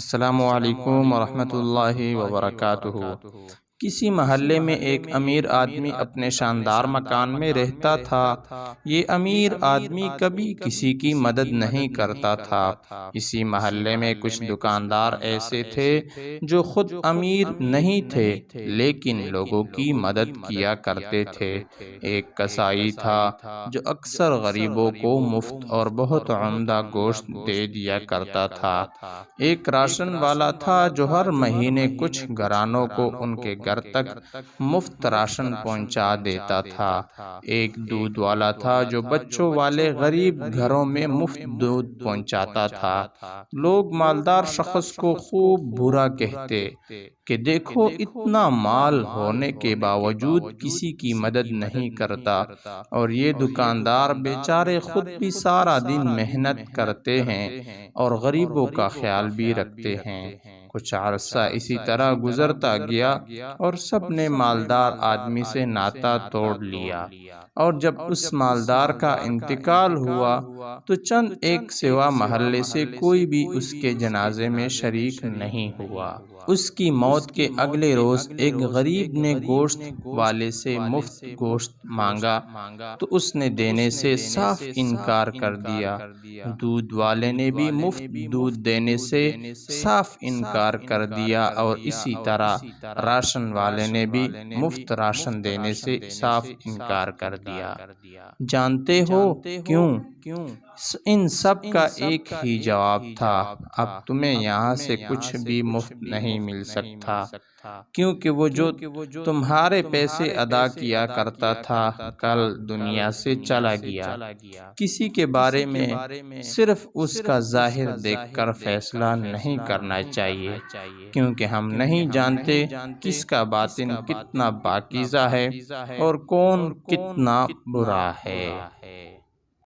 السلام علیکم ورحمۃ اللہ وبرکاتہ۔ کسی محلے میں ایک امیر آدمی اپنے شاندار مکان میں رہتا تھا۔ یہ امیر آدمی کبھی کسی کی مدد نہیں کرتا تھا۔ اسی محلے میں کچھ دکاندار ایسے تھے جو خود امیر نہیں تھے لیکن لوگوں کی مدد کیا کرتے تھے۔ ایک کسائی تھا جو اکثر غریبوں کو مفت اور بہت عمدہ گوشت دے دیا کرتا تھا۔ ایک راشن والا تھا جو ہر مہینے کچھ گھرانوں کو ان کے گھر تک مفت راشن پہنچا دیتا تھا۔ ایک دودھ والا تھا جو بچوں والے غریب گھروں میں مفت دودھ پہنچاتا تھا۔ لوگ مالدار شخص کو خوب برا کہتے کہ دیکھو اتنا مال ہونے کے باوجود کسی کی مدد نہیں کرتا، اور یہ دکاندار بیچارے خود بھی سارا دن محنت کرتے ہیں اور غریبوں کا خیال بھی رکھتے ہیں۔ کچھ عرصہ اسی طرح گزرتا گیا اور سب نے مالدار آدمی سے ناطہ توڑ لیا، اور جب اس مالدار کا انتقال ہوا تو چند ایک سوا محلے سے کوئی بھی اس کے جنازے میں شریک نہیں ہوا۔ اس کی موت کے اگلے روز ایک غریب نے گوشت والے سے مفت گوشت مانگا تو اس نے دینے سے صاف انکار کر دیا۔ دودھ والے نے بھی مفت دودھ دینے سے صاف انکار کر دیا، اور اسی طرح راشن والے نے بھی مفت راشن دینے سے صاف انکار کر دیا۔ جانتے ہو کیوں؟ ان سب کا ایک ہی جواب تھا، اب تمہیں یہاں سے کچھ بھی مفت نہیں مل سکتا، کیونکہ وہ جو تمہارے پیسے ادا کیا کرتا تھا کل دنیا سے چلا گیا۔ کسی کے بارے میں صرف اس کا ظاہر دیکھ کر فیصلہ نہیں کرنا چاہیے، کیونکہ ہم نہیں جانتے کس کا باطن کتنا پاکیزہ ہے اور کون کتنا برا ہے۔